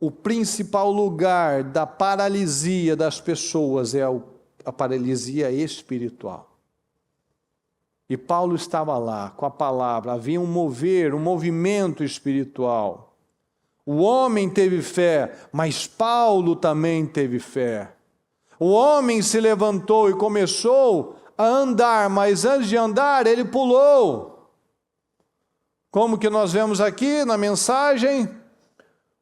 o principal lugar da paralisia das pessoas é a paralisia espiritual. E Paulo estava lá com a palavra, havia um movimento espiritual. O homem teve fé, mas Paulo também teve fé. O homem se levantou e começou a andar, mas antes de andar ele pulou. Como que nós vemos aqui na mensagem?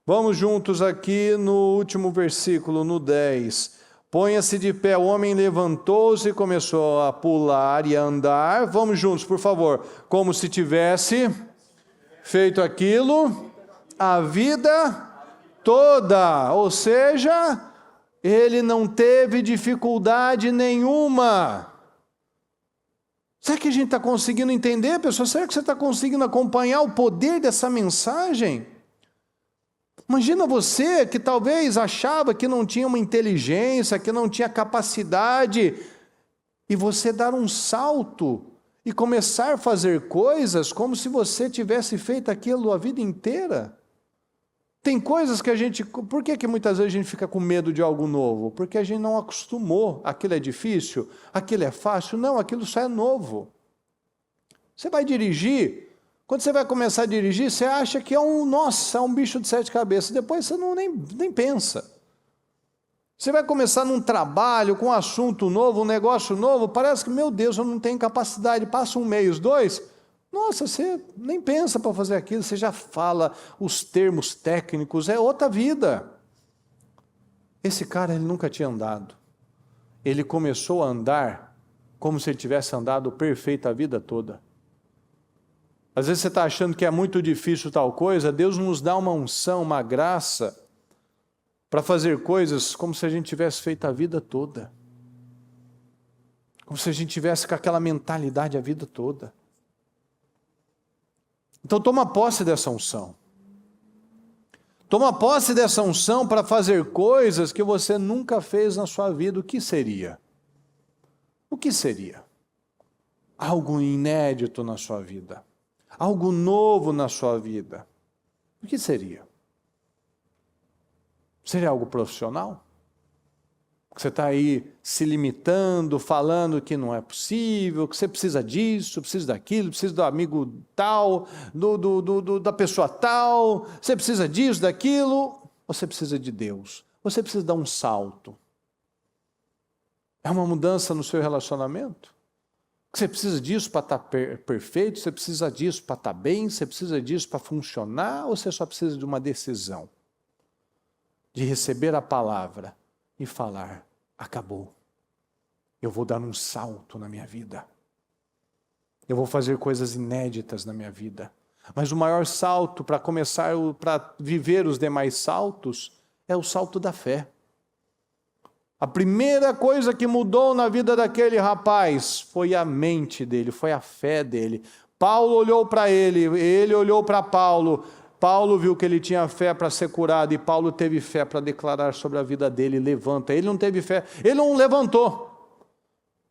Vamos juntos aqui no último versículo, no 10. Ponha-se de pé, o homem levantou-se e começou a pular e a andar. Vamos juntos, por favor. Como se tivesse feito aquilo a vida toda. Ou seja, ele não teve dificuldade nenhuma. Será que a gente está conseguindo entender, pessoal? Será que você está conseguindo acompanhar o poder dessa mensagem? Imagina você que talvez achava que não tinha uma inteligência, que não tinha capacidade, e você dar um salto e começar a fazer coisas como se você tivesse feito aquilo a vida inteira. Tem coisas que a gente... Por que muitas vezes a gente fica com medo de algo novo? Porque a gente não acostumou. Aquilo é difícil, aquilo é fácil. Não, aquilo só é novo. Você vai dirigir... Quando você vai começar a dirigir, você acha que é um bicho de 7 cabeças. Depois você nem pensa. Você vai começar num trabalho, com um assunto novo, um negócio novo, parece que, meu Deus, eu não tenho capacidade. Passa um mês, 2, nossa, você nem pensa para fazer aquilo, você já fala os termos técnicos, é outra vida. Esse cara, ele nunca tinha andado. Ele começou a andar como se ele tivesse andado perfeito a vida toda. Às vezes você está achando que é muito difícil tal coisa, Deus nos dá uma unção, uma graça, para fazer coisas como se a gente tivesse feito a vida toda. Como se a gente tivesse com aquela mentalidade a vida toda. Então toma posse dessa unção. Toma posse dessa unção para fazer coisas que você nunca fez na sua vida. O que seria? O que seria? Algo inédito na sua vida. Algo novo na sua vida. O que seria? Seria algo profissional? Você está aí se limitando, falando que não é possível, que você precisa disso, precisa daquilo, precisa do amigo tal, da pessoa tal, você precisa disso, daquilo. Você precisa de Deus. Você precisa dar um salto. É uma mudança no seu relacionamento? Você precisa disso para estar perfeito? Você precisa disso para estar bem? Você precisa disso para funcionar? Ou você só precisa de uma decisão? De receber a palavra e falar, acabou. Eu vou dar um salto na minha vida. Eu vou fazer coisas inéditas na minha vida. Mas o maior salto para começar, para viver os demais saltos, é o salto da fé. A primeira coisa que mudou na vida daquele rapaz foi a mente dele, foi a fé dele. Paulo olhou para ele olhou para Paulo. Paulo viu que ele tinha fé para ser curado e Paulo teve fé para declarar sobre a vida dele, levanta. Ele não teve fé, ele não levantou.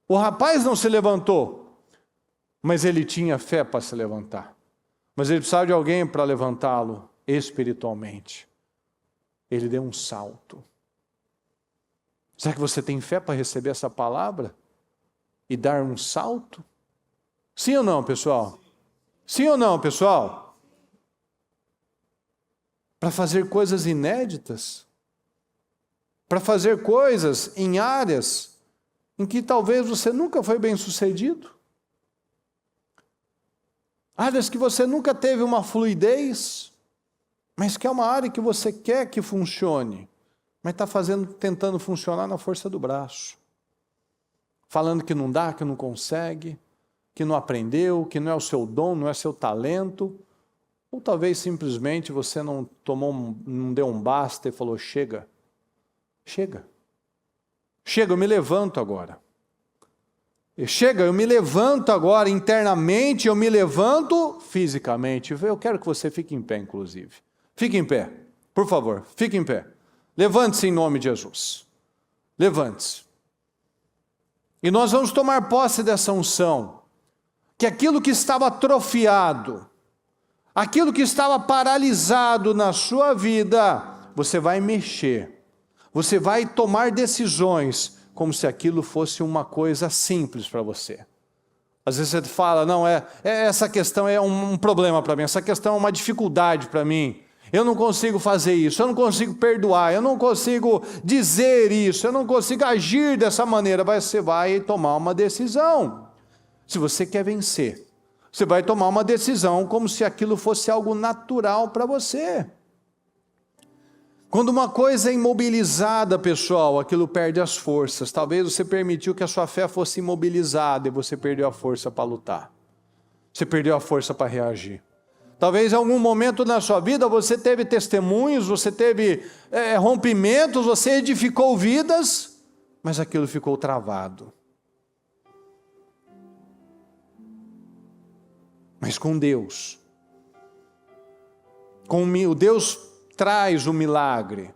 O rapaz não se levantou, mas ele tinha fé para se levantar. Mas ele precisava de alguém para levantá-lo espiritualmente. Ele deu um salto. Será que você tem fé para receber essa palavra e dar um salto? Sim ou não, pessoal? Sim ou não, pessoal? Para fazer coisas inéditas, para fazer coisas em áreas em que talvez você nunca foi bem sucedido, áreas que você nunca teve uma fluidez, mas que é uma área que você quer que funcione, mas está tentando funcionar na força do braço, falando que não dá, que não consegue, que não aprendeu, que não é o seu dom, não é seu talento. Ou talvez simplesmente você não deu um basta e falou, chega, eu me levanto agora. Chega, eu me levanto agora internamente, eu me levanto fisicamente. Eu quero que você fique em pé, inclusive. Fique em pé, por favor, fique em pé. Levante-se em nome de Jesus. Levante-se. E nós vamos tomar posse dessa unção, que aquilo que estava atrofiado, aquilo que estava paralisado na sua vida, você vai mexer, você vai tomar decisões como se aquilo fosse uma coisa simples para você. Às vezes você fala, não, essa questão é um problema para mim, essa questão é uma dificuldade para mim. Eu não consigo fazer isso, eu não consigo perdoar, eu não consigo dizer isso, eu não consigo agir dessa maneira. Você vai tomar uma decisão. Se você quer vencer, você vai tomar uma decisão como se aquilo fosse algo natural para você. Quando uma coisa é imobilizada, pessoal, aquilo perde as forças. Talvez você permitiu que a sua fé fosse imobilizada e você perdeu a força para lutar. Você perdeu a força para reagir. Talvez em algum momento na sua vida você teve testemunhos, você teve rompimentos, você edificou vidas, mas aquilo ficou travado. Mas com Deus, o Deus traz o milagre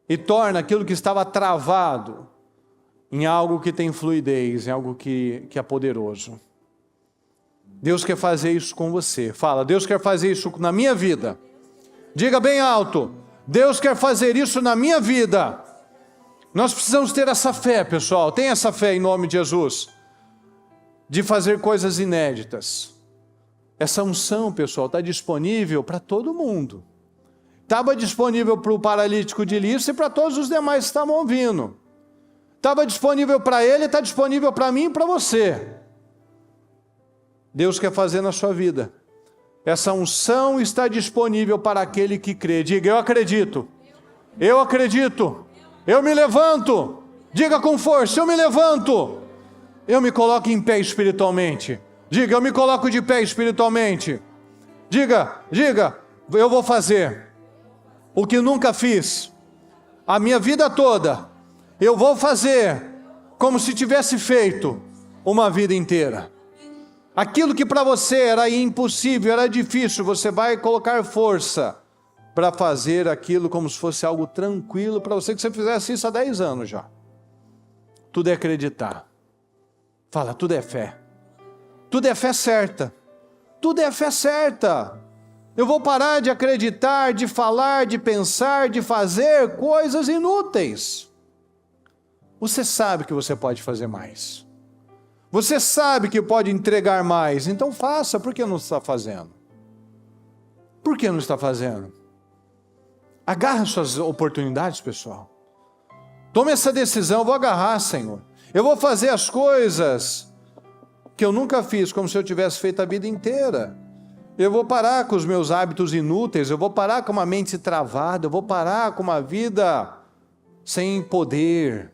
e torna aquilo que estava travado em algo que tem fluidez, em algo que é poderoso. Deus quer fazer isso com você. Fala, Deus quer fazer isso na minha vida. Diga bem alto, Deus quer fazer isso na minha vida. Nós precisamos ter essa fé, pessoal. Tenha essa fé em nome de Jesus, de fazer coisas inéditas. Essa unção, pessoal, está disponível para todo mundo. Estava disponível para o paralítico de Listra e para todos os demais que estavam ouvindo. Estava disponível para ele, está disponível para mim e para você. Deus quer fazer na sua vida. Essa unção está disponível para aquele que crê. Diga, eu acredito. Eu acredito. Eu me levanto. Diga com força, eu me levanto. Eu me coloco em pé espiritualmente. Diga, eu me coloco de pé espiritualmente. Diga, eu vou fazer o que nunca fiz. A minha vida toda, eu vou fazer como se tivesse feito uma vida inteira. Aquilo que para você era impossível, era difícil, você vai colocar força para fazer aquilo como se fosse algo tranquilo para você, que você fizesse isso há 10 anos já. Tudo é acreditar. Fala, tudo é fé. Tudo é fé certa. Tudo é fé certa. Eu vou parar de acreditar, de falar, de pensar, de fazer coisas inúteis. Você sabe que você pode fazer mais. Você sabe que pode entregar mais, então faça. Por que não está fazendo? Por que não está fazendo? Agarra suas oportunidades, pessoal. Tome essa decisão, eu vou agarrar, Senhor. Eu vou fazer as coisas que eu nunca fiz, como se eu tivesse feito a vida inteira. Eu vou parar com os meus hábitos inúteis, eu vou parar com uma mente travada, eu vou parar com uma vida sem poder.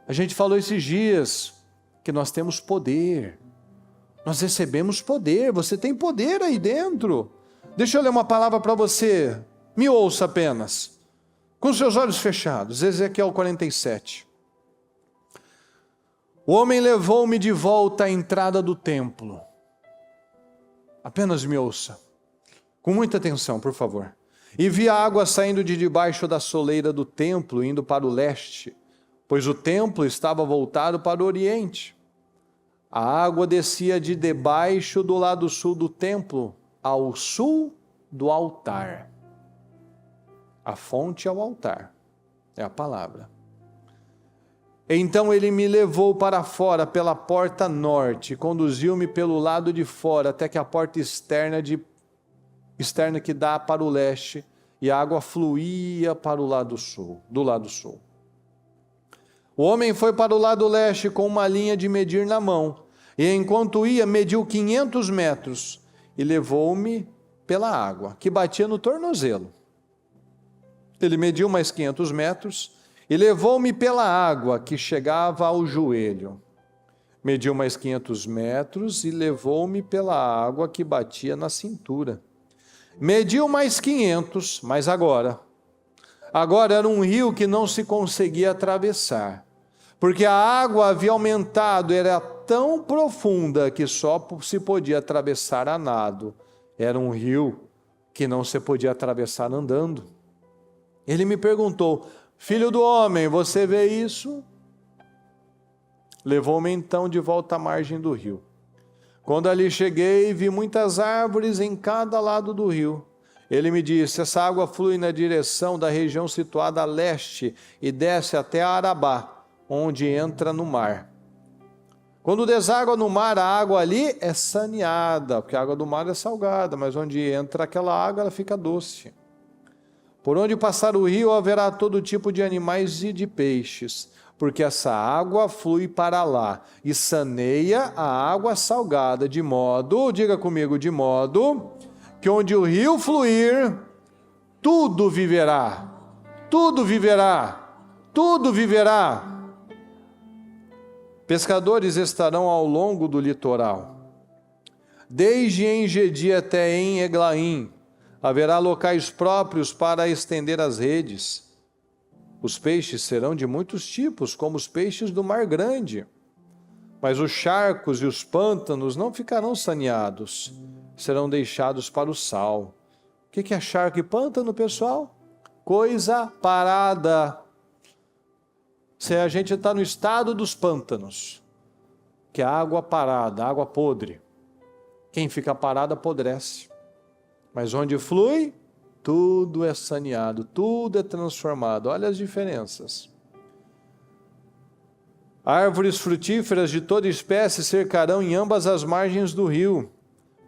A gente falou esses dias que nós temos poder, nós recebemos poder, você tem poder aí dentro. Deixa eu ler uma palavra para você, me ouça apenas, com seus olhos fechados, Ezequiel 47. O homem levou-me de volta à entrada do templo, apenas me ouça, com muita atenção, por favor. E vi a água saindo de debaixo da soleira do templo, indo para o leste, pois o templo estava voltado para o oriente. A água descia de debaixo do lado sul do templo, ao sul do altar. A fonte é o altar, é a palavra. Então ele me levou para fora pela porta norte, conduziu-me pelo lado de fora, até que a porta externa que dá para o leste, e a água fluía para o lado sul, do lado sul. O homem foi para o lado leste com uma linha de medir na mão, e enquanto ia, mediu 500 metros, e levou-me pela água, que batia no tornozelo. Ele mediu mais 500 metros, e levou-me pela água, que chegava ao joelho. Mediu mais 500 metros, e levou-me pela água, que batia na cintura. Mediu mais 500, mas agora era um rio que não se conseguia atravessar, porque a água havia aumentado, era tão profunda que só se podia atravessar a nado. Era um rio que não se podia atravessar andando. Ele me perguntou: filho do homem, você vê isso? Levou-me então de volta à margem do rio. Quando ali cheguei, vi muitas árvores em cada lado do rio, Ele me disse: essa água flui na direção da região situada a leste e desce até Arabá, onde entra no mar. Quando deságua no mar, a água ali é saneada, porque a água do mar é salgada, mas onde entra aquela água, ela fica doce. Por onde passar o rio, haverá todo tipo de animais e de peixes, porque essa água flui para lá e saneia a água salgada, de modo, diga comigo, de modo que onde o rio fluir, tudo viverá, tudo viverá, tudo viverá. Pescadores estarão ao longo do litoral, desde Engedi até em Eglaim, haverá locais próprios para estender as redes. Os peixes serão de muitos tipos, como os peixes do mar grande, mas os charcos e os pântanos não ficarão saneados, serão deixados para o sal. O que é charco e pântano, pessoal? Coisa parada. Se a gente está no estado dos pântanos, que é água parada, água podre. Quem fica parado apodrece. Mas onde flui, tudo é saneado, tudo é transformado. Olha as diferenças. Árvores frutíferas de toda espécie cercarão em ambas as margens do rio.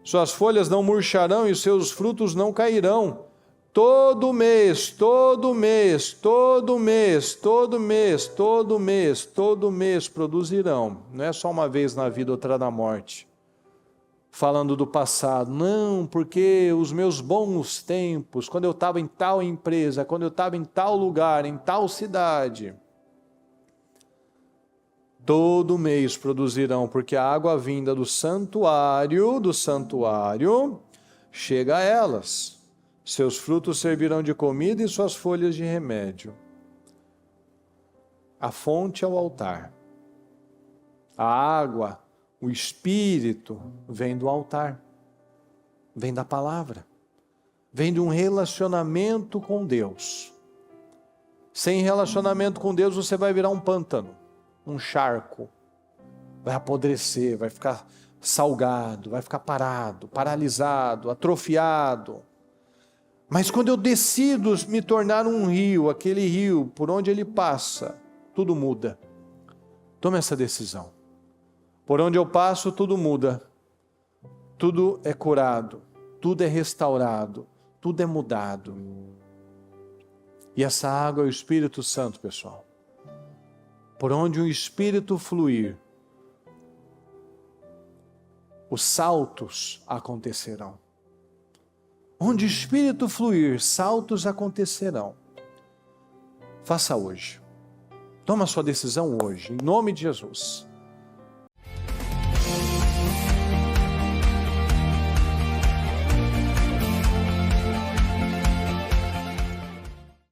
Suas folhas não murcharão e seus frutos não cairão. Todo mês, todo mês, todo mês, todo mês, todo mês, todo mês produzirão. Não é só uma vez na vida, outra na morte. Falando do passado, não, porque os meus bons tempos, quando eu estava em tal empresa, quando eu estava em tal lugar, em tal cidade, todo mês produzirão, porque a água vinda do santuário, chega a elas. Seus frutos servirão de comida e suas folhas de remédio. A fonte é o altar. A água, o Espírito, vem do altar. Vem da palavra. Vem de um relacionamento com Deus. Sem relacionamento com Deus, você vai virar um pântano, um charco. Vai apodrecer, vai ficar salgado, vai ficar parado, paralisado, atrofiado. Mas quando eu decido me tornar um rio, aquele rio por onde ele passa, tudo muda. Tome essa decisão. Por onde eu passo, tudo muda. Tudo é curado, tudo é restaurado, tudo é mudado. E essa água é o Espírito Santo, pessoal. Por onde o Espírito fluir, os saltos acontecerão. Onde o Espírito fluir, saltos acontecerão. Faça hoje. Toma a sua decisão hoje, em nome de Jesus.